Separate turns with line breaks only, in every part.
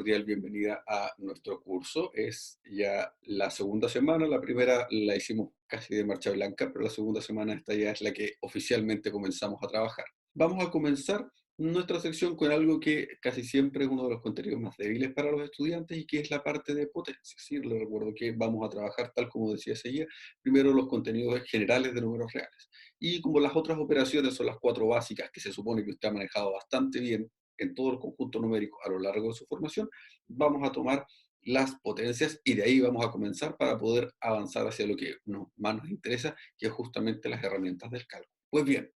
cordial bienvenida a nuestro curso. Es ya la segunda semana, la primera la hicimos casi de marcha blanca, pero la segunda semana esta ya es la que oficialmente comenzamos a trabajar. Vamos a comenzar nuestra sección con algo que casi siempre es uno de los contenidos más débiles para los estudiantes y que es la parte de potencia. Sí, les recuerdo que vamos a trabajar, tal como decía ese guía, primero los contenidos generales de números reales. Y como las otras operaciones son las cuatro básicas que se supone que usted ha manejado bastante bien en todo el conjunto numérico a lo largo de su formación, vamos a tomar las potencias y de ahí vamos a comenzar para poder avanzar hacia lo que más nos interesa, que es justamente las herramientas del cálculo. Pues bien,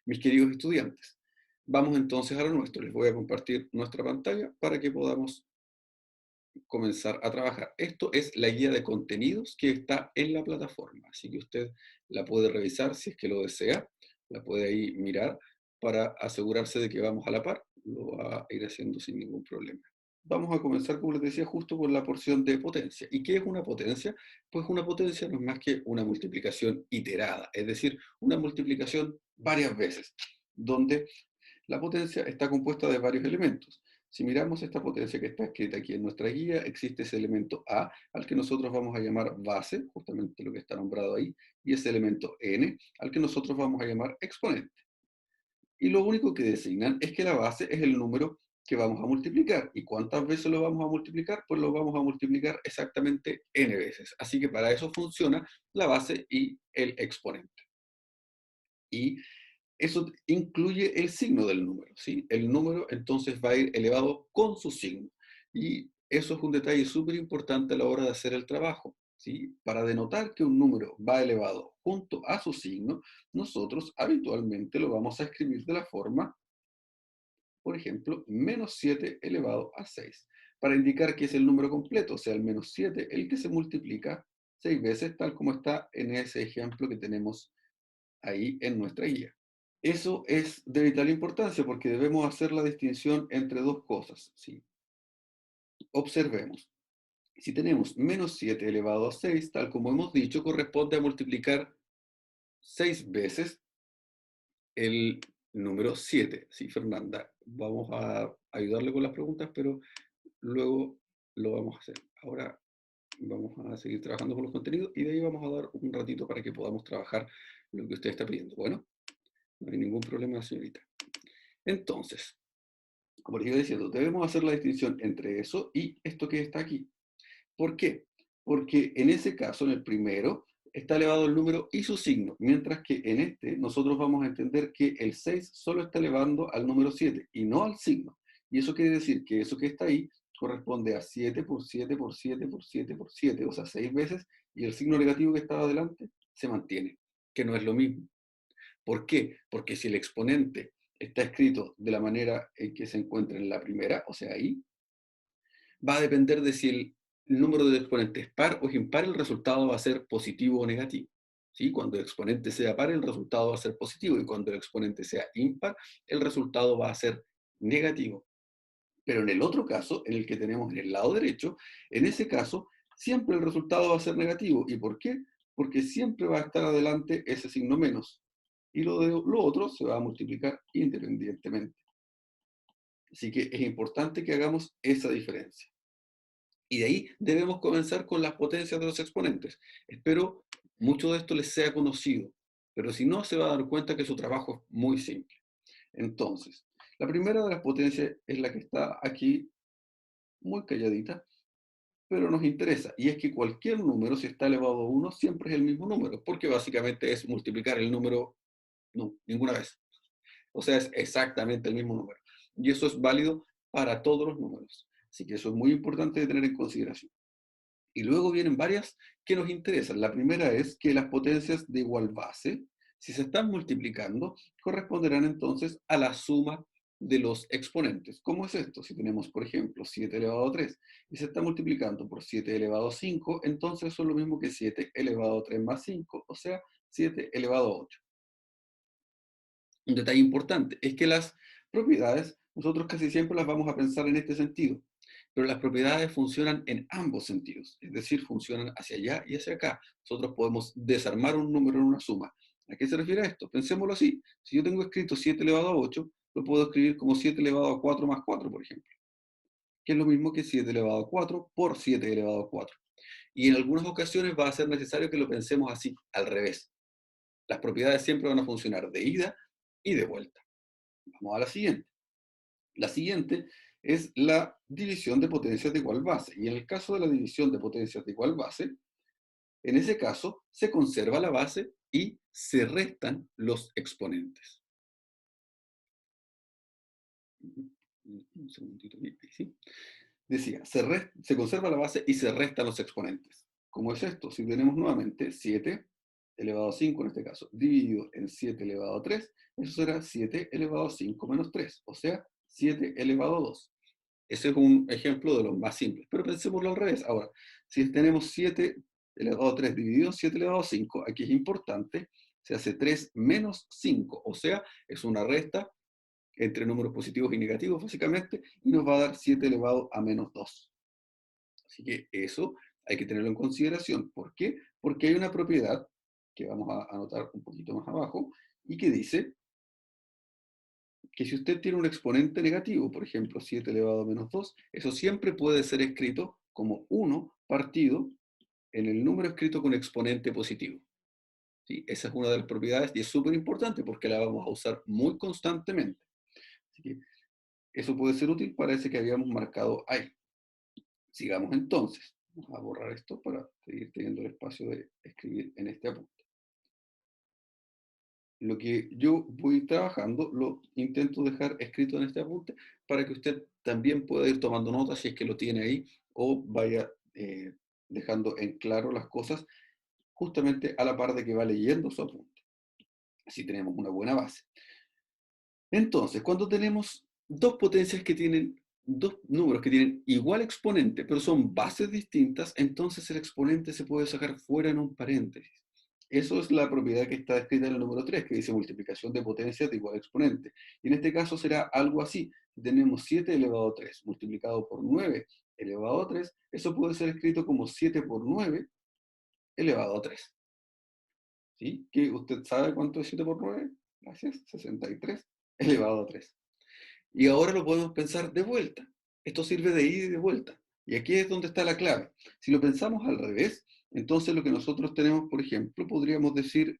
mis queridos estudiantes, vamos entonces a lo nuestro. Les voy a compartir nuestra pantalla para que podamos comenzar a trabajar. Esto es la guía de contenidos que está en la plataforma, así que usted la puede revisar si es que lo desea, la puede ahí mirar para asegurarse de que vamos a la par, lo va a ir haciendo sin ningún problema. Vamos a comenzar, como les decía, justo con la porción de potencia. ¿Y qué es una potencia? Pues una potencia no es más que una multiplicación iterada, es decir, una multiplicación varias veces, donde la potencia está compuesta de varios elementos. Si miramos esta potencia que está escrita aquí en nuestra guía, existe ese elemento A, al que nosotros vamos a llamar base, justamente lo que está nombrado ahí, y ese elemento N, al que nosotros vamos a llamar exponente. Y lo único que designan es que la base es el número que vamos a multiplicar. ¿Y cuántas veces lo vamos a multiplicar? Pues lo vamos a multiplicar exactamente N veces. Así que para eso funciona la base y el exponente. Y eso incluye el signo del número, ¿sí? El número entonces va a ir elevado con su signo. Y eso es un detalle súper importante a la hora de hacer el trabajo, ¿sí? Para denotar que un número va elevado junto a su signo, nosotros habitualmente lo vamos a escribir de la forma, por ejemplo, menos 7 elevado a 6, para indicar que es el número completo, o sea, el menos 7, el que se multiplica 6 veces, tal como está en ese ejemplo que tenemos ahí en nuestra guía. Eso es de vital importancia porque debemos hacer la distinción entre dos cosas, ¿sí? Observemos. Si tenemos menos 7 elevado a 6, tal como hemos dicho, corresponde a multiplicar 6 veces el número 7. Sí, Fernanda, vamos a ayudarle con las preguntas, pero luego lo vamos a hacer. Ahora vamos a seguir trabajando con los contenidos y de ahí vamos a dar un ratito para que podamos trabajar lo que usted está pidiendo. Bueno, no hay ningún problema, señorita. Entonces, como les iba diciendo, debemos hacer la distinción entre eso y esto que está aquí. ¿Por qué? Porque en ese caso, en el primero, está elevado el número y su signo, mientras que en este nosotros vamos a entender que el 6 solo está elevando al número 7 y no al signo. Y eso quiere decir que eso que está ahí corresponde a 7 por 7 por 7 por 7 por 7, o sea, 6 veces, y el signo negativo que estaba adelante se mantiene, que no es lo mismo. ¿Por qué? Porque si el exponente está escrito de la manera en que se encuentra en la primera, o sea, ahí, va a depender de si el número de exponentes es par o es impar, el resultado va a ser positivo o negativo. ¿Sí? Cuando el exponente sea par, el resultado va a ser positivo, y cuando el exponente sea impar, el resultado va a ser negativo. Pero en el otro caso, en el que tenemos en el lado derecho, en ese caso, siempre el resultado va a ser negativo. ¿Y por qué? Porque siempre va a estar adelante ese signo menos. Y lo otro se va a multiplicar independientemente. Así que es importante que hagamos esa diferencia. Y de ahí debemos comenzar con las potencias de los exponentes. Espero mucho de esto les sea conocido, pero si no, se va a dar cuenta que su trabajo es muy simple. Entonces, la primera de las potencias es la que está aquí, muy calladita, pero nos interesa, y es que cualquier número, si está elevado a 1, siempre es el mismo número, porque básicamente es multiplicar el número, no, ninguna vez. O sea, es exactamente el mismo número. Y eso es válido para todos los números. Así que eso es muy importante de tener en consideración. Y luego vienen varias que nos interesan. La primera es que las potencias de igual base, si se están multiplicando, corresponderán entonces a la suma de los exponentes. ¿Cómo es esto? Si tenemos, por ejemplo, 7 elevado a 3 y se está multiplicando por 7 elevado a 5, entonces eso es lo mismo que 7 elevado a 3 más 5, o sea, 7 elevado a 8. Un detalle importante es que las propiedades, nosotros casi siempre las vamos a pensar en este sentido, pero las propiedades funcionan en ambos sentidos, es decir, funcionan hacia allá y hacia acá. Nosotros podemos desarmar un número en una suma. ¿A qué se refiere esto? Pensémoslo así. Si yo tengo escrito 7 elevado a 8, lo puedo escribir como 7 elevado a 4 más 4, por ejemplo. que es lo mismo que 7 elevado a 4 por 7 elevado a 4. Y en algunas ocasiones va a ser necesario que lo pensemos así, al revés. Las propiedades siempre van a funcionar de ida y de vuelta. Vamos a la siguiente. La siguiente es la división de potencias de igual base. Y en el caso de la división de potencias de igual base, en ese caso se conserva la base y se restan los exponentes. Un segundito, ahí sí. Decía, se conserva la base y se restan los exponentes. ¿Cómo es esto? Si tenemos nuevamente 7 elevado a 5 en este caso, dividido en 7 elevado a 3, eso será 7 elevado a 5 menos 3, o sea, 7 elevado a 2. Ese es un ejemplo de los más simples, pero pensémoslo al revés. Ahora, si tenemos 7 elevado a 3 dividido en 7 elevado a 5, aquí es importante, se hace 3 menos 5, o sea, es una resta entre números positivos y negativos, básicamente, y nos va a dar 7 elevado a menos 2. Así que eso hay que tenerlo en consideración. ¿Por qué? Porque hay una propiedad que vamos a anotar un poquito más abajo y que dice que si usted tiene un exponente negativo, por ejemplo, 7 elevado a menos 2, eso siempre puede ser escrito como 1 partido en el número escrito con exponente positivo. ¿Sí? Esa es una de las propiedades y es súper importante porque la vamos a usar muy constantemente. Así que eso puede ser útil para ese que habíamos marcado ahí. Sigamos entonces. Vamos a borrar esto para seguir teniendo el espacio de escribir en este apunte. Lo que yo voy trabajando lo intento dejar escrito en este apunte para que usted también pueda ir tomando notas si es que lo tiene ahí o vaya dejando en claro las cosas justamente a la par de que va leyendo su apunte. Así tenemos una buena base. Entonces, cuando tenemos dos potencias que tienen, dos números que tienen igual exponente, pero son bases distintas, entonces el exponente se puede sacar fuera en un paréntesis. Eso es la propiedad que está escrita en el número 3, que dice multiplicación de potencias de igual exponente. Y en este caso será algo así. Si tenemos 7 elevado a 3 multiplicado por 9 elevado a 3, eso puede ser escrito como 7 por 9 elevado a 3. ¿Sí? ¿Que usted sabe cuánto es 7 por 9? Gracias, 63 elevado a 3. Y ahora lo podemos pensar de vuelta. Esto sirve de ida y de vuelta. Y aquí es donde está la clave. Si lo pensamos al revés, entonces lo que nosotros tenemos, por ejemplo, podríamos decir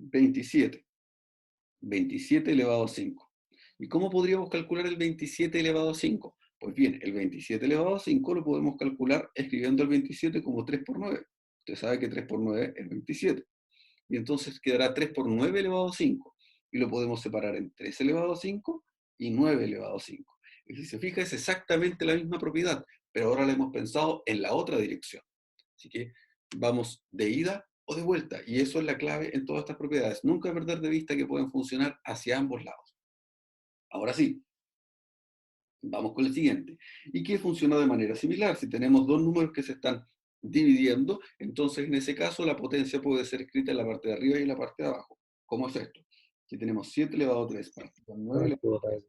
27. 27 elevado a 5. ¿Y cómo podríamos calcular el 27 elevado a 5? Pues bien, el 27 elevado a 5 lo podemos calcular escribiendo el 27 como 3 por 9. Usted sabe que 3 por 9 es 27. Y entonces quedará 3 por 9 elevado a 5. Y lo podemos separar en 3 elevado a 5 y 9 elevado a 5. Y si se fija, es exactamente la misma propiedad, pero ahora la hemos pensado en la otra dirección. Así que vamos de ida o de vuelta. Y eso es la clave en todas estas propiedades. Nunca perder de vista que pueden funcionar hacia ambos lados. Ahora sí, vamos con el siguiente. Y que funciona de manera similar. Si tenemos dos números que se están dividiendo, entonces en ese caso la potencia puede ser escrita en la parte de arriba y en la parte de abajo. ¿Cómo es esto? Si tenemos 7 elevado a 3 partido en 9 elevado a 3,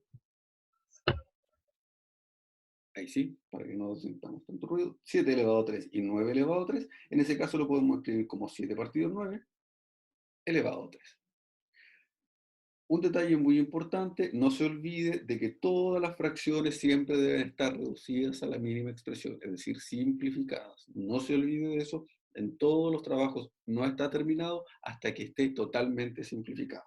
ahí sí, para que no sintamos tanto ruido, 7 elevado a 3 y 9 elevado a 3, en ese caso lo podemos escribir como 7 partido en 9 elevado a 3. Un detalle muy importante, no se olvide de que todas las fracciones siempre deben estar reducidas a la mínima expresión, es decir, simplificadas. No se olvide de eso, en todos los trabajos no está terminado hasta que esté totalmente simplificado.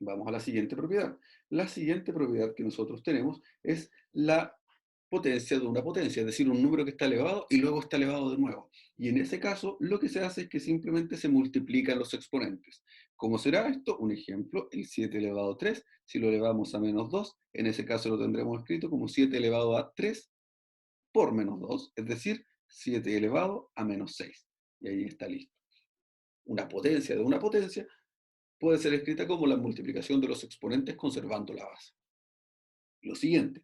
Vamos a la siguiente propiedad. La siguiente propiedad que nosotros tenemos es la potencia de una potencia, es decir, un número que está elevado y luego está elevado de nuevo. Y en ese caso, lo que se hace es que simplemente se multiplican los exponentes. ¿Cómo será esto? Un ejemplo, el 7 elevado a 3, si lo elevamos a menos 2, en ese caso lo tendremos escrito como 7 elevado a 3 por menos 2, es decir, 7 elevado a menos 6. Y ahí está listo. Una potencia de una potencia puede ser escrita como la multiplicación de los exponentes conservando la base. Lo siguiente.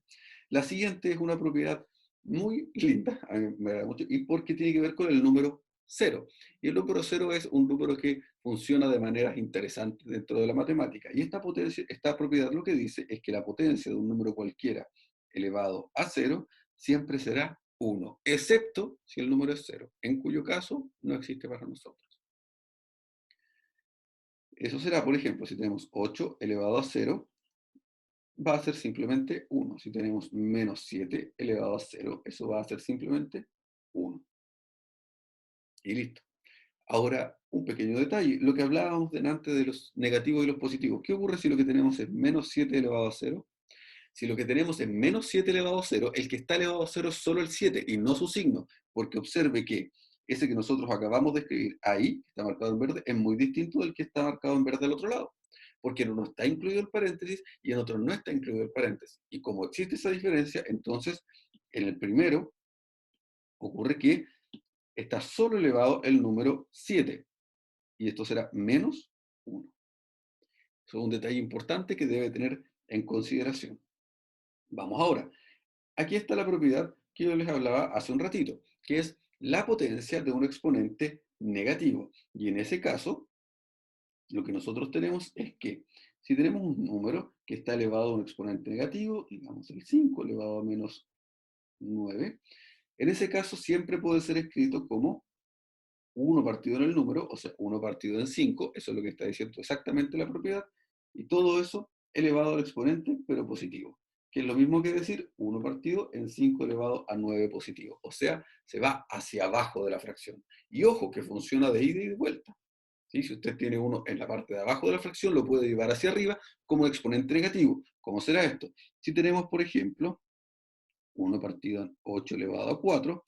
La siguiente es una propiedad muy linda, a mí me agrada mucho, y porque tiene que ver con el número cero. Y el número cero es un número que funciona de maneras interesantes dentro de la matemática. Y esta potencia, esta propiedad lo que dice es que la potencia de un número cualquiera elevado a cero siempre será 1, excepto si el número es cero, en cuyo caso no existe para nosotros. Eso será, por ejemplo, si tenemos 8 elevado a 0, va a ser simplemente 1. Si tenemos menos 7 elevado a 0, eso va a ser simplemente 1. Y listo. Ahora, un pequeño detalle. Lo que hablábamos delante de los negativos y los positivos. ¿Qué ocurre si lo que tenemos es menos 7 elevado a 0? Si lo que tenemos es menos 7 elevado a 0, el que está elevado a 0 es solo el 7 y no su signo, porque observe que ese que nosotros acabamos de escribir ahí, que está marcado en verde, es muy distinto del que está marcado en verde al otro lado, porque en uno está incluido el paréntesis y en otro no está incluido el paréntesis. Y como existe esa diferencia, entonces en el primero ocurre que está solo elevado el número 7, y esto será menos 1. Eso es un detalle importante que debe tener en consideración. Vamos ahora. Aquí está la propiedad que yo les hablaba hace un ratito, que es la potencia de un exponente negativo. Y en ese caso, lo que nosotros tenemos es que si tenemos un número que está elevado a un exponente negativo, digamos el 5 elevado a menos 9, en ese caso siempre puede ser escrito como 1 partido en el número, o sea, 1 partido en 5, eso es lo que está diciendo exactamente la propiedad, y todo eso elevado al exponente, pero positivo, que es lo mismo que decir 1 partido en 5 elevado a 9 positivo, o sea, se va hacia abajo de la fracción. Y ojo, que funciona de ida y de vuelta. ¿Sí? Si usted tiene uno en la parte de abajo de la fracción, lo puede llevar hacia arriba como exponente negativo. ¿Cómo será esto? Si tenemos, por ejemplo, 1 partido en 8 elevado a 4,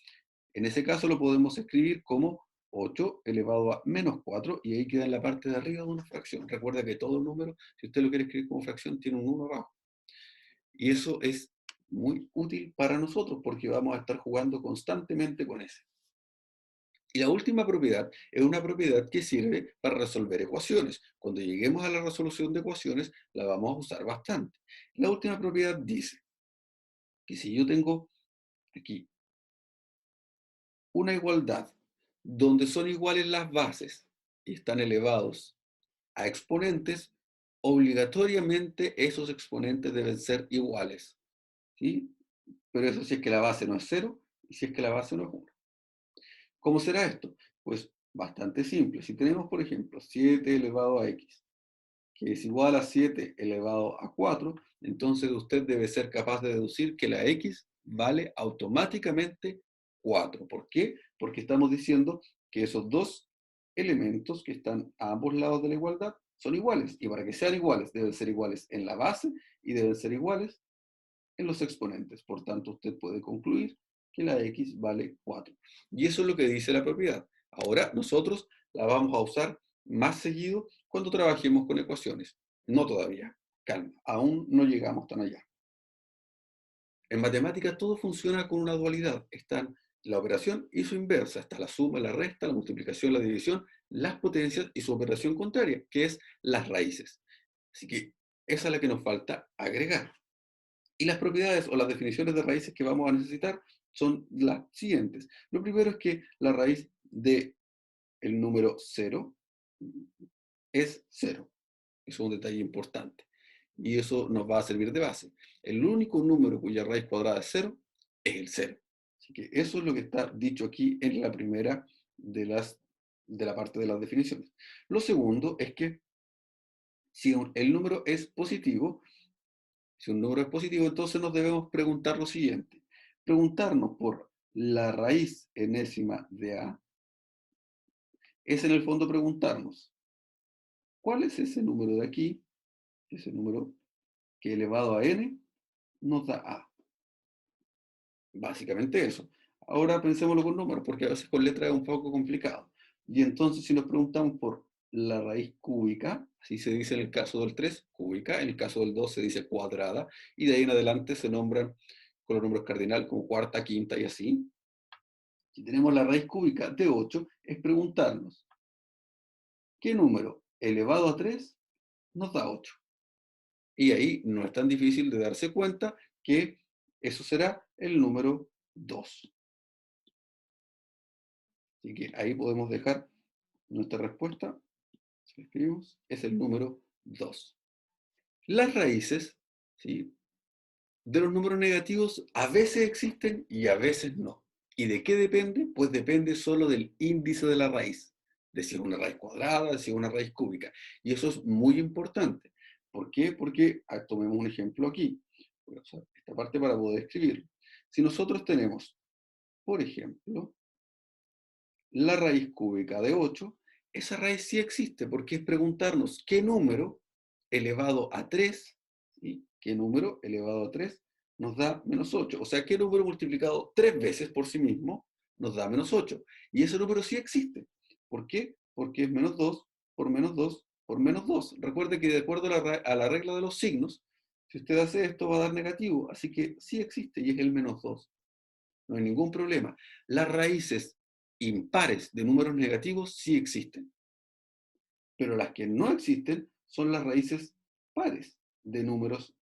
en ese caso lo podemos escribir como 8 elevado a menos 4, y ahí queda en la parte de arriba de una fracción. Recuerda que todo número, si usted lo quiere escribir como fracción, tiene un 1 abajo. Y eso es muy útil para nosotros porque vamos a estar jugando constantemente con ese. Y la última propiedad es una propiedad que sirve para resolver ecuaciones. Cuando lleguemos a la resolución de ecuaciones, la vamos a usar bastante. La última propiedad dice que si yo tengo aquí una igualdad donde son iguales las bases y están elevados a exponentes, obligatoriamente esos exponentes deben ser iguales, ¿sí? Pero eso si es que la base no es 0 y si es que la base no es 1. ¿Cómo será esto? Pues bastante simple. Si tenemos, por ejemplo, 7 elevado a x, que es igual a 7 elevado a 4, entonces usted debe ser capaz de deducir que la x vale automáticamente 4. ¿Por qué? Porque estamos diciendo que esos dos elementos que están a ambos lados de la igualdad son iguales. Y para que sean iguales, deben ser iguales en la base y deben ser iguales en los exponentes. Por tanto, usted puede concluir que la x vale 4. Y eso es lo que dice la propiedad. Ahora nosotros la vamos a usar más seguido cuando trabajemos con ecuaciones. No todavía, calma, aún no llegamos tan allá. En matemáticas todo funciona con una dualidad. Están la operación y su inversa. Está la suma, la resta, la multiplicación, la división, las potencias y su operación contraria, que es las raíces. Así que esa es la que nos falta agregar. Y las propiedades o las definiciones de raíces que vamos a necesitar son las siguientes. Lo primero es que la raíz del número 0 es 0. Eso es un detalle importante. Y eso nos va a servir de base. El único número cuya raíz cuadrada es 0 es el 0. Así que eso es lo que está dicho aquí en la primera de la parte de las definiciones. Lo segundo es que si el número es positivo, si un número es positivo, entonces nos debemos preguntar lo siguiente. Preguntarnos por la raíz enésima de A es en el fondo preguntarnos, ¿cuál es ese número de aquí? Ese número que elevado a n nos da A. Básicamente eso. Ahora pensémoslo con números, porque a veces con letras es un poco complicado. Y entonces si nos preguntamos por la raíz cúbica, así se dice en el caso del 3, cúbica, en el caso del 2 se dice cuadrada, y de ahí en adelante se nombran con los números cardinal como cuarta, quinta y así. Si tenemos la raíz cúbica de 8, es preguntarnos, ¿qué número elevado a 3 nos da 8? Y ahí no es tan difícil de darse cuenta que eso será el número 2. Así que ahí podemos dejar nuestra respuesta. Si la escribimos, es el número 2. Las raíces, ¿sí?, de los números negativos a veces existen y a veces no. ¿Y de qué depende? Pues depende solo del índice de la raíz, de si es una raíz cuadrada, de si es una raíz cúbica. Y eso es muy importante, ¿Por qué? Porque tomemos un ejemplo aquí. Voy a usar esta parte para poder escribirlo. Si nosotros tenemos, por ejemplo, la raíz cúbica de 8, esa raíz sí existe, porque es preguntarnos qué número elevado a 3, ¿sí? ¿Qué número elevado a 3 nos da menos 8? O sea, ¿qué número multiplicado 3 veces por sí mismo nos da menos 8? Y ese número sí existe. ¿Por qué? Porque es menos 2 por menos 2 por menos 2. Recuerde que de acuerdo a la regla de los signos, si usted hace esto va a dar negativo, así que sí existe y es el menos 2. No hay ningún problema. Las raíces impares de números negativos sí existen, pero las que no existen son las raíces pares de números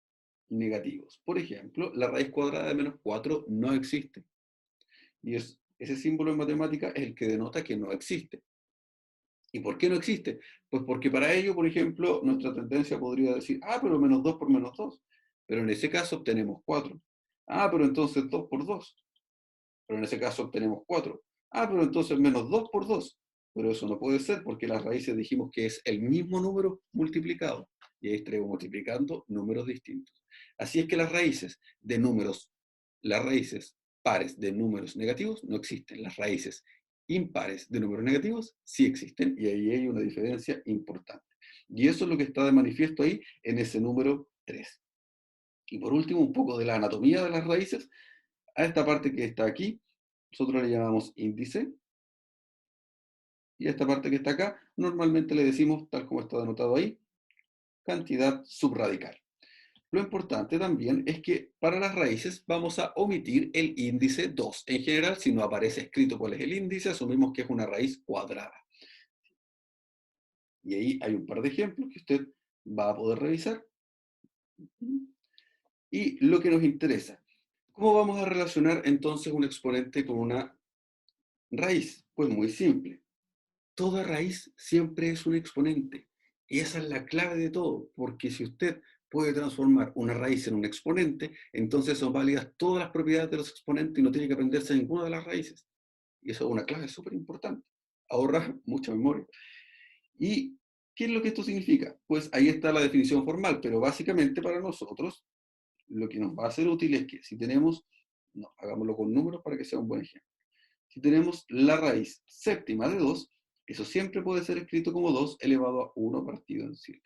negativos. Por ejemplo, la raíz cuadrada de menos 4 no existe. Y ese símbolo en matemática es el que denota que no existe. ¿Y por qué no existe? Pues porque para ello, por ejemplo, nuestra tendencia podría decir, pero menos 2 por menos 2. Pero en ese caso obtenemos 4. Pero entonces 2 por 2. Pero en ese caso obtenemos 4. Pero entonces menos 2 por 2. Pero eso no puede ser porque las raíces dijimos que es el mismo número multiplicado. Y ahí estaremos multiplicando números distintos. Así es que las raíces pares de números negativos no existen. Las raíces impares de números negativos sí existen y ahí hay una diferencia importante. Y eso es lo que está de manifiesto ahí en ese número 3. Y por último, un poco de la anatomía de las raíces. A esta parte que está aquí, nosotros le llamamos índice, y a esta parte que está acá, normalmente le decimos, tal como está denotado ahí, cantidad subradical. Lo importante también es que para las raíces vamos a omitir el índice 2. En general, si no aparece escrito cuál es el índice, asumimos que es una raíz cuadrada. Y ahí hay un par de ejemplos que usted va a poder revisar. Y lo que nos interesa, ¿cómo vamos a relacionar entonces un exponente con una raíz? Pues muy simple. Toda raíz siempre es un exponente. Y esa es la clave de todo, porque si usted puede transformar una raíz en un exponente, entonces son válidas todas las propiedades de los exponentes y no tiene que aprenderse ninguna de las raíces. Y eso es una clave súper importante. Ahorra mucha memoria. ¿Y qué es lo que esto significa? Pues ahí está la definición formal, pero básicamente para nosotros lo que nos va a ser útil es que si tenemos, no, hagámoslo con números para que sea un buen ejemplo. Si tenemos la raíz séptima de 2, eso siempre puede ser escrito como 2 elevado a 1 partido en 7.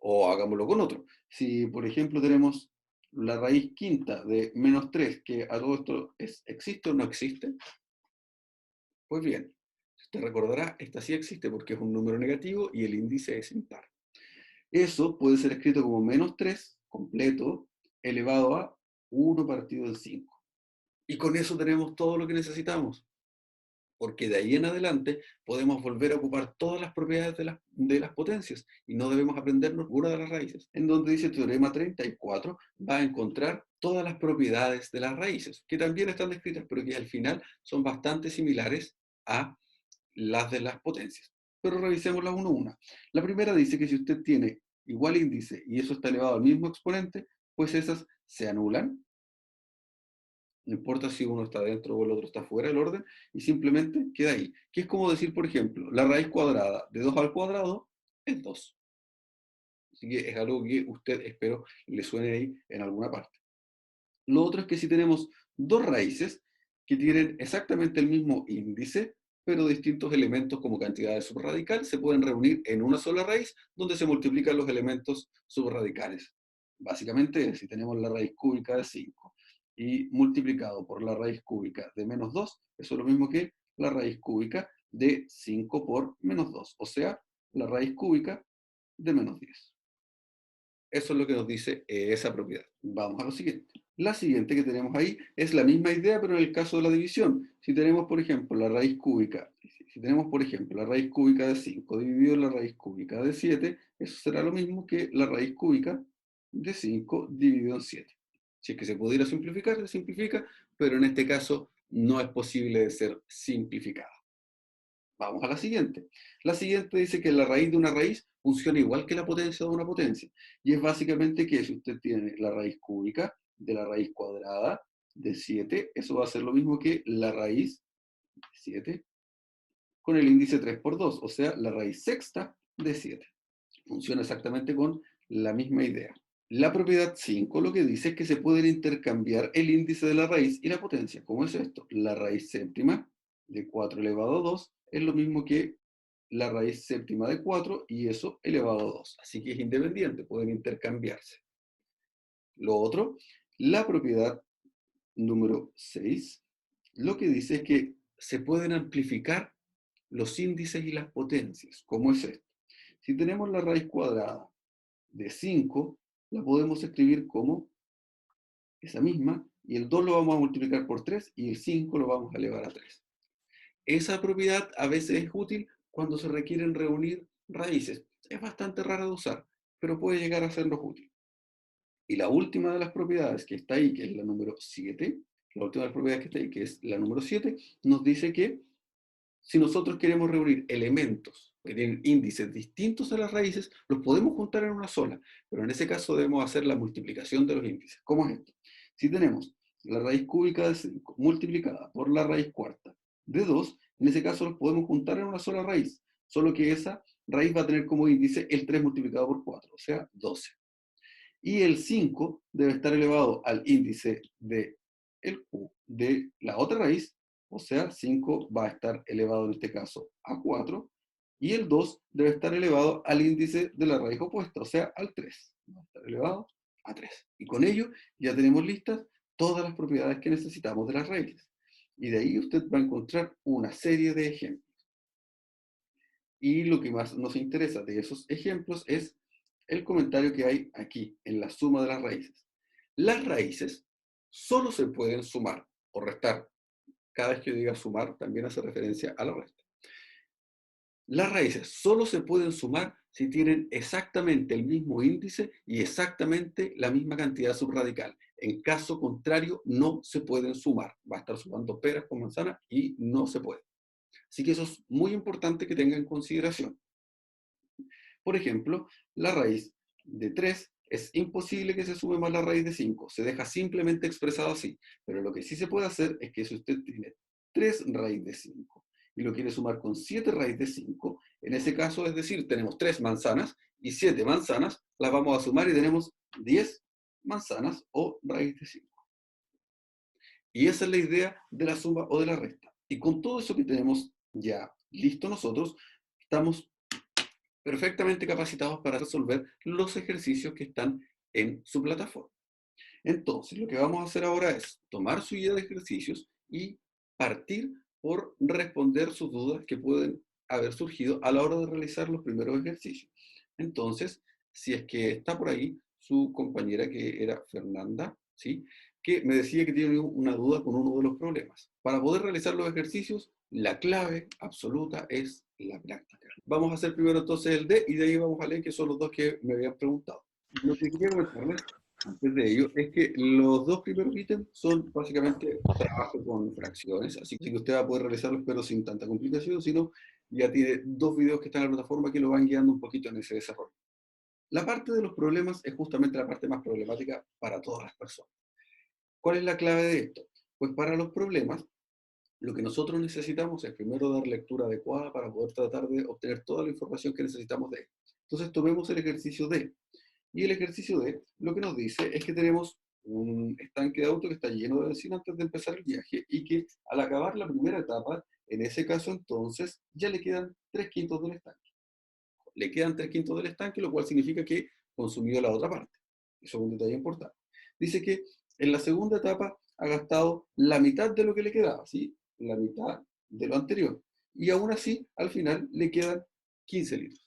O hagámoslo con otro. Si, por ejemplo, tenemos la raíz quinta de menos 3, que a todo esto ¿existe o no existe? Pues bien, si usted recordará, esta sí existe porque es un número negativo y el índice es impar. Eso puede ser escrito como menos 3 completo elevado a 1 partido en 5. Y con eso tenemos todo lo que necesitamos, porque de ahí en adelante podemos volver a ocupar todas las propiedades de las potencias y no debemos aprendernos una de las raíces. En donde dice teorema 34, va a encontrar todas las propiedades de las raíces, que también están descritas, pero que al final son bastante similares a las de las potencias. Pero revisémoslas una a una. La primera dice que si usted tiene igual índice y eso está elevado al mismo exponente, pues esas se anulan. No importa si uno está dentro o el otro está fuera del orden, y simplemente queda ahí. Que es como decir, por ejemplo, la raíz cuadrada de 2 al cuadrado es 2. Así que es algo que usted, espero, le suene ahí en alguna parte. Lo otro es que si tenemos dos raíces que tienen exactamente el mismo índice, pero distintos elementos como cantidad de subradical, se pueden reunir en una sola raíz donde se multiplican los elementos subradicales. Básicamente, si tenemos la raíz cúbica de 5 y multiplicado por la raíz cúbica de menos 2, eso es lo mismo que la raíz cúbica de 5 por menos 2, o sea, la raíz cúbica de menos 10. Eso es lo que nos dice esa propiedad. Vamos a lo siguiente. La siguiente que tenemos ahí es la misma idea, pero en el caso de la división. Si tenemos, por ejemplo, la raíz cúbica, si tenemos, por ejemplo, la raíz cúbica de 5 dividido en la raíz cúbica de 7, eso será lo mismo que la raíz cúbica de 5 dividido en 7. Si es que se pudiera simplificar, se simplifica, pero en este caso no es posible de ser simplificada. Vamos a la siguiente. La siguiente dice que la raíz de una raíz funciona igual que la potencia de una potencia. Y es básicamente que si usted tiene la raíz cúbica de la raíz cuadrada de 7, eso va a ser lo mismo que la raíz de 7 con el índice 3 por 2, o sea, la raíz sexta de 7. Funciona exactamente con la misma idea. La propiedad 5 lo que dice es que se pueden intercambiar el índice de la raíz y la potencia. ¿Cómo es esto? La raíz séptima de 4 elevado a 2 es lo mismo que la raíz séptima de 4 y eso elevado a 2. Así que es independiente, pueden intercambiarse. Lo otro, la propiedad número 6 lo que dice es que se pueden amplificar los índices y las potencias. ¿Cómo es esto? Si tenemos la raíz cuadrada de 5, la podemos escribir como esa misma, y el 2 lo vamos a multiplicar por 3 y el 5 lo vamos a elevar a 3. Esa propiedad a veces es útil cuando se requieren reunir raíces. Es bastante rara de usar, pero puede llegar a sernos útil. Y la última de las propiedades que está ahí, que es la número 7, la última de las propiedades que está ahí, que es la número 7, nos dice que si nosotros queremos reunir elementos que tienen índices distintos a las raíces, los podemos juntar en una sola, pero en ese caso debemos hacer la multiplicación de los índices. ¿Cómo es esto? Si tenemos la raíz cúbica de 5 multiplicada por la raíz cuarta de 2, en ese caso los podemos juntar en una sola raíz, solo que esa raíz va a tener como índice el 3 multiplicado por 4, o sea, 12. Y el 5 debe estar elevado al índice de, de la otra raíz, o sea, 5 va a estar elevado en este caso a 4, y el 2 debe estar elevado al índice de la raíz opuesta, o sea, al 3. Va a estar elevado a 3. Y con ello ya tenemos listas todas las propiedades que necesitamos de las raíces. Y de ahí usted va a encontrar una serie de ejemplos. Y lo que más nos interesa de esos ejemplos es el comentario que hay aquí, en la suma de las raíces. Las raíces solo se pueden sumar o restar. Cada vez que yo diga sumar, también hace referencia a la resta. Las raíces solo se pueden sumar si tienen exactamente el mismo índice y exactamente la misma cantidad subradical. En caso contrario, no se pueden sumar. Va a estar sumando peras con manzanas y no se puede. Así que eso es muy importante que tenga en consideración. Por ejemplo, la raíz de 3 es imposible que se sume más la raíz de 5. Se deja simplemente expresado así. Pero lo que sí se puede hacer es que si usted tiene 3 raíz de 5 y lo quiere sumar con 7 raíz de 5, en ese caso, es decir, tenemos 3 manzanas y 7 manzanas, las vamos a sumar y tenemos 10 manzanas o raíz de 5. Y esa es la idea de la suma o de la resta. Y con todo eso que tenemos ya listo nosotros, estamos perfectamente capacitados para resolver los ejercicios que están en su plataforma. Entonces, lo que vamos a hacer ahora es tomar su guía de ejercicios y partir por responder sus dudas que pueden haber surgido a la hora de realizar los primeros ejercicios. Entonces, si es que está por ahí su compañera que era Fernanda, ¿sí?, que me decía que tiene una duda con uno de los problemas. Para poder realizar los ejercicios, la clave absoluta es la práctica. Vamos a hacer primero entonces el D y de ahí vamos a leer que son los dos que me habían preguntado. Lo que quería comentarles antes de ello es que los dos primeros ítems son básicamente trabajo con fracciones, así que usted va a poder realizarlos pero sin tanta complicación, sino ya tiene dos videos que están en la plataforma que lo van guiando un poquito en ese desarrollo. La parte de los problemas es justamente la parte más problemática para todas las personas. ¿Cuál es la clave de esto? Pues para los problemas, lo que nosotros necesitamos es primero dar lectura adecuada para poder tratar de obtener toda la información que necesitamos de él. Entonces tomemos el ejercicio D. Y el ejercicio D lo que nos dice es que tenemos un estanque de auto que está lleno de benzina antes de empezar el viaje y que al acabar la primera etapa, en ese caso entonces, ya le quedan 3/5 del estanque. Le quedan 3/5 del estanque, lo cual significa que consumió la otra parte. Eso es un detalle importante. Dice que en la segunda etapa ha gastado la mitad de lo que le quedaba, ¿sí? La mitad de lo anterior. Y aún así, al final, le quedan 15 litros.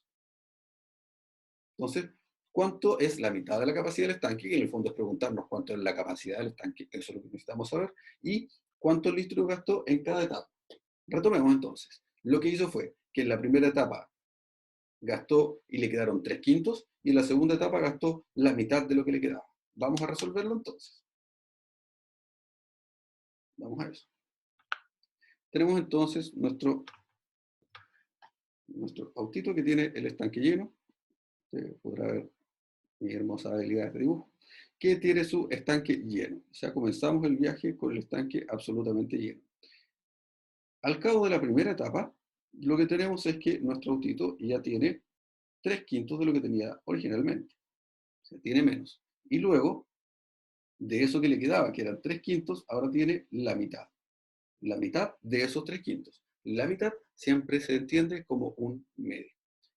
Entonces, ¿cuánto es la mitad de la capacidad del estanque? Que en el fondo es preguntarnos cuánto es la capacidad del estanque, eso es lo que necesitamos saber, y cuántos litros gastó en cada etapa. Retomemos entonces. Lo que hizo fue que en la primera etapa gastó y le quedaron 3/5, y en la segunda etapa gastó la mitad de lo que le quedaba. Vamos a resolverlo entonces. Vamos a eso. Tenemos entonces nuestro autito que tiene el estanque lleno. Usted podrá ver mi hermosa habilidad de dibujo, que tiene su estanque lleno. O sea, comenzamos el viaje con el estanque absolutamente lleno. Al cabo de la primera etapa, lo que tenemos es que nuestro autito ya tiene 3/5 de lo que tenía originalmente. O sea, tiene menos. Y luego, de eso que le quedaba, que eran 3/5, ahora tiene la mitad. La mitad de esos 3/5. La mitad siempre se entiende como un medio.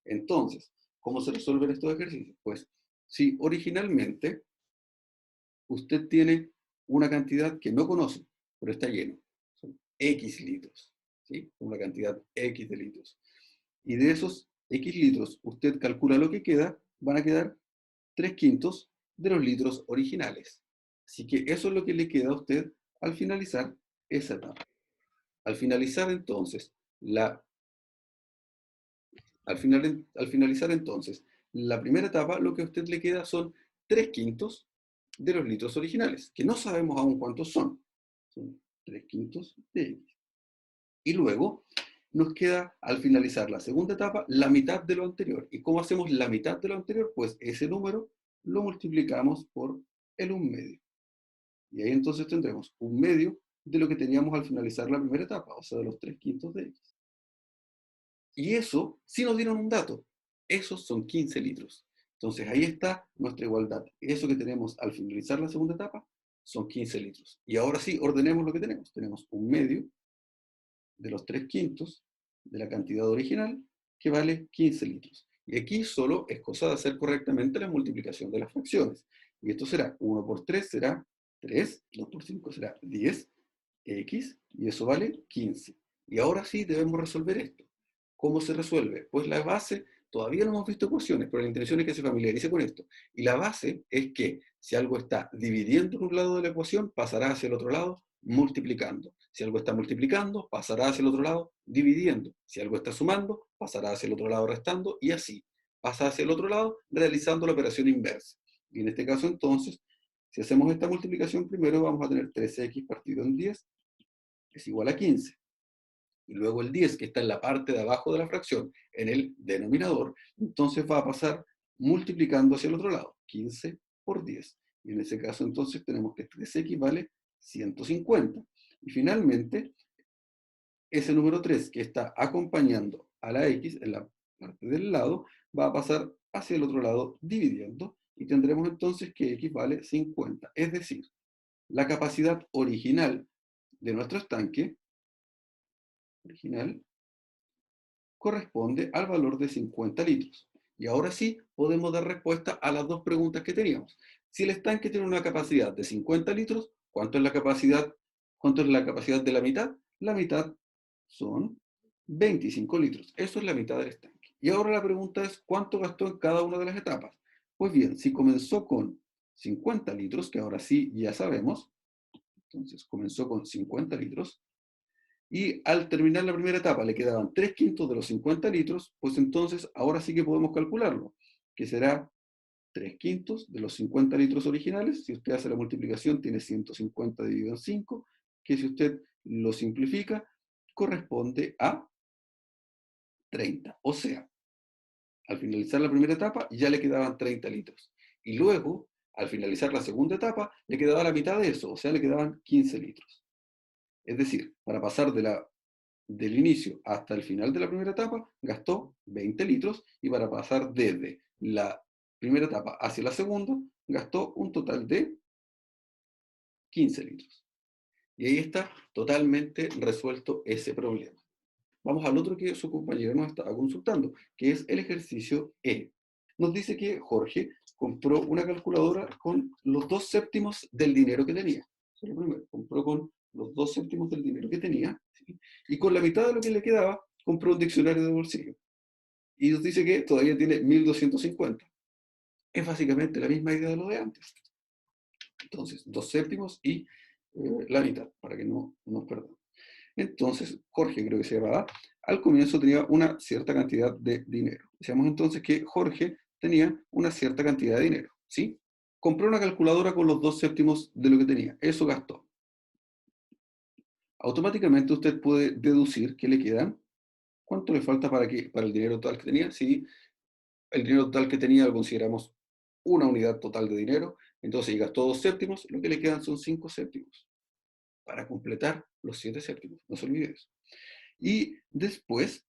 Entonces, ¿cómo se resuelven estos ejercicios? Pues, si originalmente usted tiene una cantidad que no conoce, pero está lleno, son X litros, ¿sí? Una cantidad X de litros. Y de esos X litros, usted calcula lo que queda, van a quedar 3/5 de los litros originales. Así que eso es lo que le queda a usted al finalizar esa etapa. Al finalizar entonces, al finalizar entonces la primera etapa, lo que a usted le queda son 3/5 de los litros originales, que no sabemos aún cuántos son. Son 3/5 de X. Y luego nos queda, al finalizar la segunda etapa, la mitad de lo anterior. ¿Y cómo hacemos la mitad de lo anterior? Pues ese número lo multiplicamos por el 1/2. Y ahí entonces tendremos 1/2 de lo que teníamos al finalizar la primera etapa, o sea, de los 3/5 de X. Y eso, sí nos dieron un dato, esos son 15 litros. Entonces ahí está nuestra igualdad. Eso que tenemos al finalizar la segunda etapa son 15 litros. Y ahora sí, ordenemos lo que tenemos. Tenemos 1/2 de los 3/5 de la cantidad original, que vale 15 litros. Y aquí solo es cosa de hacer correctamente la multiplicación de las fracciones. Y esto será 1 por 3 será 3, 2 por 5 será 10, X, y eso vale 15. Y ahora sí debemos resolver esto. ¿Cómo se resuelve? Pues la base, todavía no hemos visto ecuaciones, pero la intención es que se familiarice con esto. Y la base es que si algo está dividiendo en un lado de la ecuación, pasará hacia el otro lado multiplicando. Si algo está multiplicando, pasará hacia el otro lado dividiendo. Si algo está sumando, pasará hacia el otro lado restando, y así. Pasa hacia el otro lado realizando la operación inversa. Y en este caso entonces, si hacemos esta multiplicación primero, vamos a tener 3x partido en 10 es igual a 15. Y luego el 10, que está en la parte de abajo de la fracción, en el denominador, entonces va a pasar multiplicando hacia el otro lado, 15 por 10. Y en ese caso entonces tenemos que 3x vale 150. Y finalmente, ese número 3 que está acompañando a la x en la parte del lado, va a pasar hacia el otro lado dividiendo, y tendremos entonces que x vale 50. Es decir, la capacidad original de nuestro estanque, original, corresponde al valor de 50 litros. Y ahora sí podemos dar respuesta a las dos preguntas que teníamos. Si el estanque tiene una capacidad de 50 litros, ¿cuánto es la capacidad, cuánto es la capacidad de la mitad? La mitad son 25 litros. Eso es la mitad del estanque. Y ahora la pregunta es, ¿cuánto gastó en cada una de las etapas? Pues bien, si comenzó con 50 litros, que ahora sí ya sabemos, entonces comenzó con 50 litros, y al terminar la primera etapa le quedaban 3/5 de los 50 litros, pues entonces ahora sí que podemos calcularlo, que será 3/5 de los 50 litros originales. Si usted hace la multiplicación, tiene 150 dividido en 5, que si usted lo simplifica, corresponde a 30. O sea, al finalizar la primera etapa ya le quedaban 30 litros. Y luego, al finalizar la segunda etapa, le quedaba la mitad de eso, o sea, le quedaban 15 litros. Es decir, para pasar del inicio hasta el final de la primera etapa, gastó 20 litros, y para pasar desde la primera etapa hacia la segunda, gastó un total de 15 litros. Y ahí está totalmente resuelto ese problema. Vamos al otro que su compañero nos estaba consultando, que es el ejercicio E. Nos dice que Jorge compró una calculadora con los 2/7 del dinero que tenía. Eso es lo primero, compró con los 2/7 del dinero que tenía, ¿sí? Y con la mitad de lo que le quedaba, compró un diccionario de bolsillo. Y nos dice que todavía tiene 1.250. Es básicamente la misma idea de lo de antes. Entonces, 2/7 y la mitad, para que no nos perdamos. Entonces, Jorge, creo que se llamaba, al comienzo tenía una cierta cantidad de dinero. Decíamos entonces que Jorge tenía una cierta cantidad de dinero, ¿sí? Compró una calculadora con los 2/7 de lo que tenía. Eso gastó. Automáticamente usted puede deducir que le quedan, ¿cuánto le falta para el dinero total que tenía? Si el dinero total que tenía lo consideramos una unidad total de dinero, entonces si gastó 2/7, lo que le quedan son 5/7 para completar los 7/7. No se olvide eso. Y después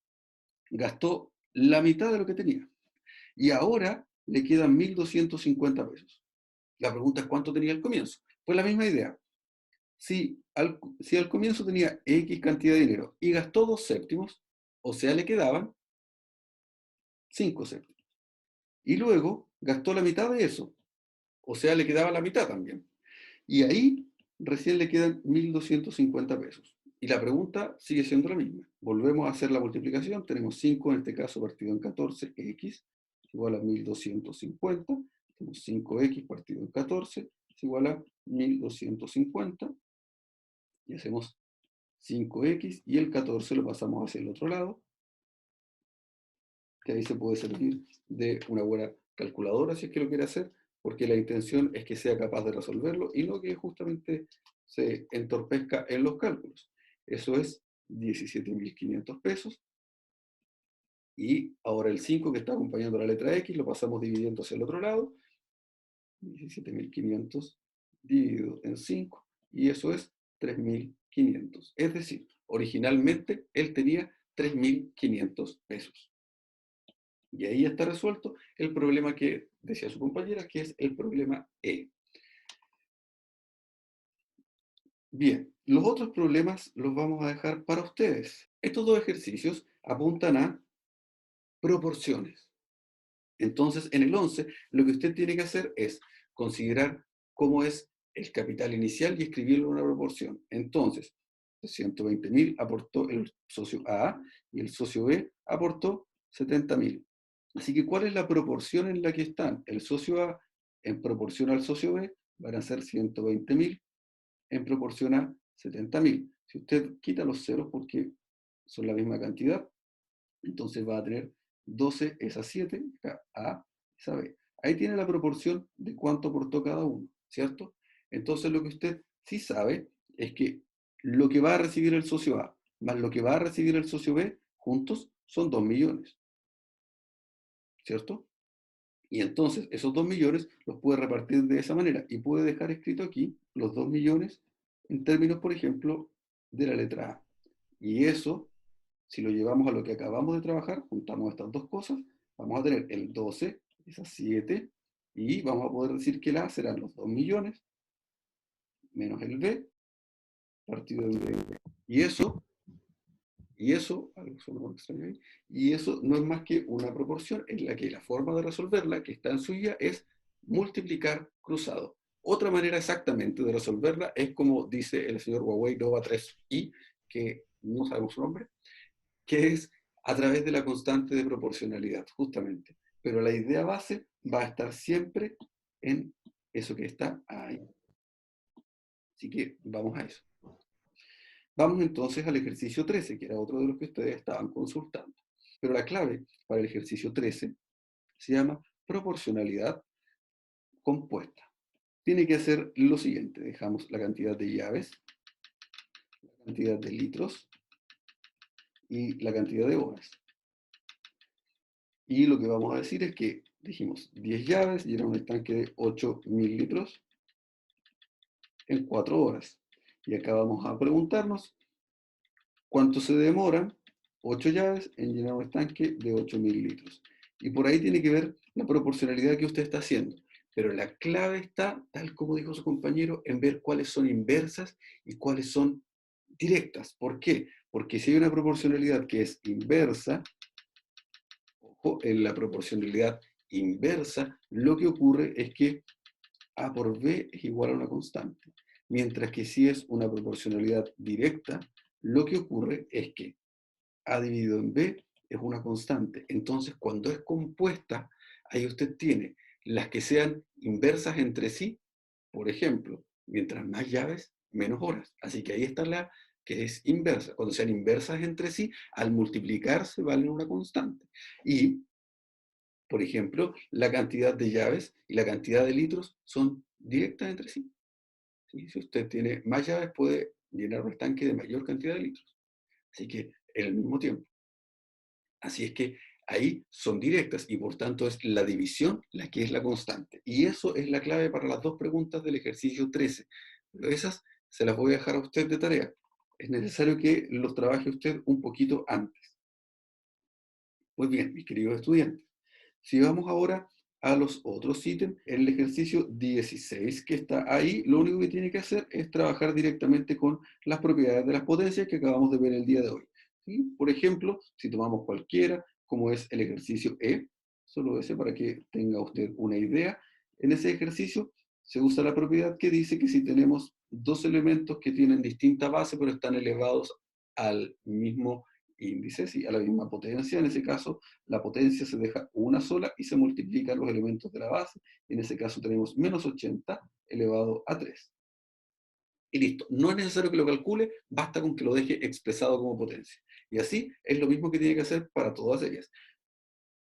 gastó la mitad de lo que tenía. Y ahora le quedan 1.250 pesos. La pregunta es cuánto tenía al comienzo. Pues la misma idea. Si al comienzo tenía X cantidad de dinero y gastó 2 séptimos, o sea, le quedaban 5 séptimos. Y luego gastó la mitad de eso, o sea, le quedaba la mitad también. Y ahí recién le quedan 1.250 pesos. Y la pregunta sigue siendo la misma. Volvemos a hacer la multiplicación. Tenemos 5 en este caso partido en 14, x es igual a 1.250. Tenemos 5x partido en 14 es igual a 1.250. Y hacemos 5x y el 14 lo pasamos hacia el otro lado, que ahí se puede servir de una buena calculadora si es que lo quiere hacer, porque la intención es que sea capaz de resolverlo y no que justamente se entorpezca en los cálculos. Eso es 17.500 pesos. Y ahora el 5 que está acompañando la letra X lo pasamos dividiendo hacia el otro lado. 17.500 dividido en 5 y eso es 3.500. Es decir, originalmente él tenía 3.500 pesos. Y ahí está resuelto el problema que decía su compañera, que es el problema E. Bien, los otros problemas los vamos a dejar para ustedes. Estos dos ejercicios apuntan a proporciones. Entonces, en el 11, lo que usted tiene que hacer es considerar cómo es el capital inicial y escribirlo en una proporción. Entonces, 120.000 aportó el socio A y el socio B aportó 70.000. Así que, ¿cuál es la proporción en la que están? El socio A en proporción al socio B van a ser 120.000 en proporción a 70.000. Si usted quita los ceros porque son la misma cantidad, entonces va a tener 12 es a 7, A es a B. Ahí tiene la proporción de cuánto aportó cada uno, ¿cierto? Entonces lo que usted sí sabe es que lo que va a recibir el socio A más lo que va a recibir el socio B juntos son 2 millones, ¿cierto? Y entonces esos 2 millones los puede repartir de esa manera y puede dejar escrito aquí los 2 millones en términos, por ejemplo, de la letra A. Y eso, si lo llevamos a lo que acabamos de trabajar, juntamos estas dos cosas, vamos a tener el 12, esas 7, y vamos a poder decir que el A serán los 2 millones menos el B partido en B. Y eso, algo sonó extraño ahí, y eso no es más que una proporción en la que la forma de resolverla, que está en su guía, es multiplicar cruzado. Otra manera exactamente de resolverla es como dice el señor Huawei Nova 3i, que no sabemos su nombre, que es a través de la constante de proporcionalidad, justamente. Pero la idea base va a estar siempre en eso que está ahí. Así que vamos a eso. Vamos entonces al ejercicio 13, que era otro de los que ustedes estaban consultando. Pero la clave para el ejercicio 13 se llama proporcionalidad compuesta. Tiene que hacer lo siguiente. Dejamos la cantidad de llaves, la cantidad de litros y la cantidad de horas. Y lo que vamos a decir es que dijimos 10 llaves y era un estanque de 8.000 litros en 4 horas. Y acá vamos a preguntarnos cuánto se demoran 8 llaves en llenar un estanque de 8.000 litros. Y por ahí tiene que ver la proporcionalidad que usted está haciendo. Pero la clave está, tal como dijo su compañero, en ver cuáles son inversas y cuáles son directas. ¿Por qué? Porque si hay una proporcionalidad que es inversa, ojo, en la proporcionalidad inversa, lo que ocurre es que A por B es igual a una constante. Mientras que si es una proporcionalidad directa, lo que ocurre es que A dividido en B es una constante. Entonces, cuando es compuesta, ahí usted tiene las que sean inversas entre sí, por ejemplo, mientras más llaves, menos horas. Así que ahí está la que es inversa. Cuando sean inversas entre sí, al multiplicarse valen una constante. Y por ejemplo, la cantidad de llaves y la cantidad de litros son directas entre sí. ¿Sí? Si usted tiene más llaves, puede llenar un estanque de mayor cantidad de litros. Así que en el mismo tiempo. Así es que ahí son directas y por tanto es la división la que es la constante. Y eso es la clave para las dos preguntas del ejercicio 13. Pero esas se las voy a dejar a usted de tarea. Es necesario que los trabaje usted un poquito antes. Pues bien, mis queridos estudiantes, Si vamos ahora a los otros ítems, en el ejercicio 16 que está ahí, lo único que tiene que hacer es trabajar directamente con las propiedades de las potencias que acabamos de ver el día de hoy. ¿Sí? Por ejemplo, si tomamos cualquiera, como es el ejercicio E, solo ese para que tenga usted una idea, en ese ejercicio se usa la propiedad que dice que si tenemos dos elementos que tienen distinta base pero están elevados al mismo índice, ¿sí? A la misma potencia, en ese caso la potencia se deja una sola y se multiplican los elementos de la base. En ese caso tenemos menos 80 elevado a 3. Y listo. No es necesario que lo calcule, basta con que lo deje expresado como potencia. Y así es lo mismo que tiene que hacer para todas ellas.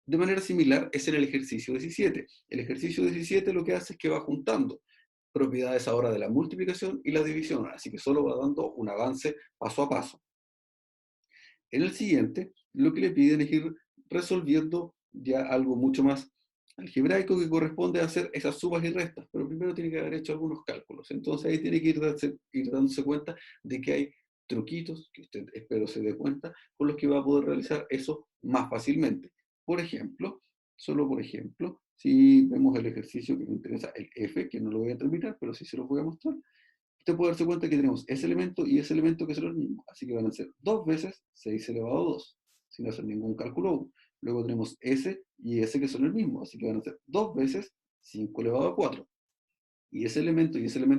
De manera similar es en el ejercicio 17. El ejercicio 17 lo que hace es que va juntando propiedades ahora de la multiplicación y la división, así que solo va dando un avance paso a paso. En el siguiente, lo que le piden es ir resolviendo ya algo mucho más algebraico que corresponde a hacer esas sumas y restas, pero primero tiene que haber hecho algunos cálculos. Entonces ahí tiene que ir dándose cuenta de que hay truquitos, que usted espero se dé cuenta, con los que va a poder realizar eso más fácilmente. Por ejemplo, solo por ejemplo, si vemos el ejercicio que me interesa, el F, que no lo voy a terminar, pero sí se lo voy a mostrar, usted puede darse cuenta que tenemos ese elemento y ese elemento que son los mismos. Así que van a ser 2 veces 6 elevado a 2, sin hacer ningún cálculo aún. Luego tenemos ese y ese que son el mismo, así que van a ser 2 veces 5 elevado a 4. Y ese elemento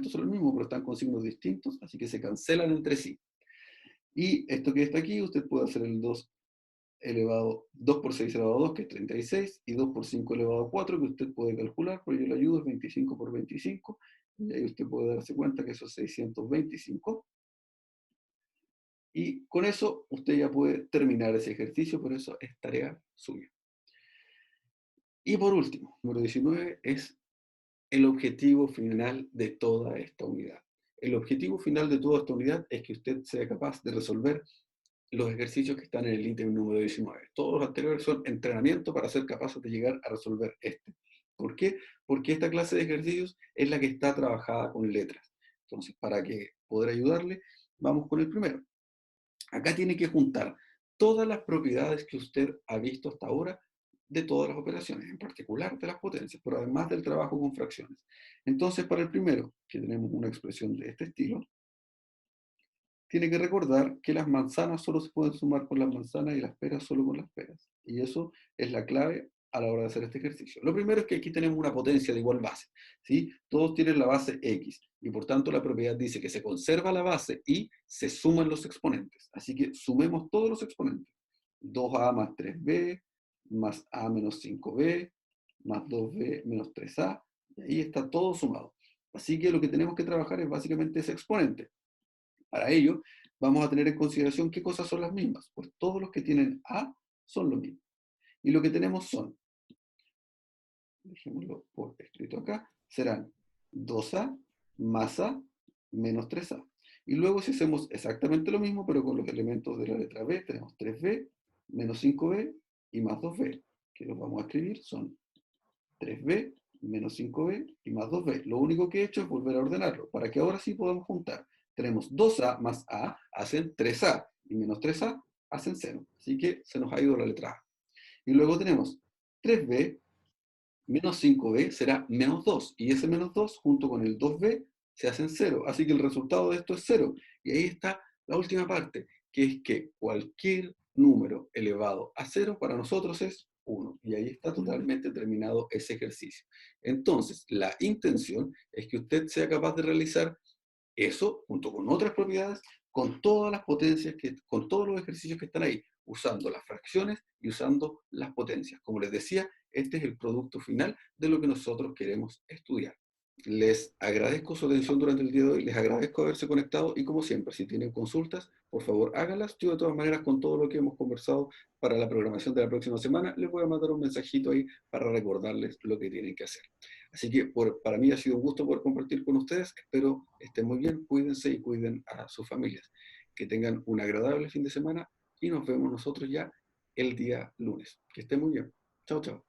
son el mismo, pero están con signos distintos, así que se cancelan entre sí. Y esto que está aquí, usted puede hacer el 2 por 6 elevado a 2, que es 36, y 2 por 5 elevado a 4, que usted puede calcular, pero yo le ayudo, es 25 por 25, y ahí usted puede darse cuenta que eso es 625. Y con eso usted ya puede terminar ese ejercicio, por eso es tarea suya. Y por último, número 19 es el objetivo final de toda esta unidad. El objetivo final de toda esta unidad es que usted sea capaz de resolver los ejercicios que están en el ítem número 19. Todos los anteriores son entrenamiento para ser capaces de llegar a resolver este. ¿Por qué? Porque esta clase de ejercicios es la que está trabajada con letras. Entonces, para que poder ayudarle, vamos con el primero. Acá tiene que juntar todas las propiedades que usted ha visto hasta ahora de todas las operaciones, en particular de las potencias, pero además del trabajo con fracciones. Entonces, para el primero, que tenemos una expresión de este estilo, tiene que recordar que las manzanas solo se pueden sumar con las manzanas y las peras solo con las peras. Y eso es la clave a la hora de hacer este ejercicio. Lo primero es que aquí tenemos una potencia de igual base, ¿sí? Todos tienen la base x, y por tanto la propiedad dice que se conserva la base y se suman los exponentes. Así que sumemos todos los exponentes. 2a más 3b, más a menos 5b, más 2b menos 3a, y ahí está todo sumado. Así que lo que tenemos que trabajar es básicamente ese exponente. Para ello, vamos a tener en consideración qué cosas son las mismas. Pues todos los que tienen A son los mismos. Y lo que tenemos son, dejémoslo por escrito acá, serán 2A más A menos 3A. Y luego si hacemos exactamente lo mismo, pero con los elementos de la letra B, tenemos 3B menos 5B y más 2B, que los vamos a escribir, son 3B menos 5B y más 2B. Lo único que he hecho es volver a ordenarlo, para que ahora sí podamos juntar. Tenemos 2A más A hacen 3A, y menos 3A hacen 0. Así que se nos ha ido la letra A. Y luego tenemos 3B menos 5B será menos 2, y ese menos 2 junto con el 2B se hacen 0. Así que el resultado de esto es 0. Y ahí está la última parte, que es que cualquier número elevado a 0 para nosotros es 1. Y ahí está totalmente terminado ese ejercicio. Entonces, la intención es que usted sea capaz de realizar eso junto con otras propiedades, con todas las potencias, con todos los ejercicios que están ahí, usando las fracciones y usando las potencias. Como les decía, este es el producto final de lo que nosotros queremos estudiar. Les agradezco su atención durante el día de hoy, les agradezco haberse conectado y como siempre, si tienen consultas, por favor háganlas. Yo de todas maneras, con todo lo que hemos conversado para la programación de la próxima semana, les voy a mandar un mensajito ahí para recordarles lo que tienen que hacer. Así que para mí ha sido un gusto poder compartir con ustedes. Espero estén muy bien, cuídense y cuiden a sus familias. Que tengan un agradable fin de semana y nos vemos nosotros ya el día lunes. Que estén muy bien. Chao, chao.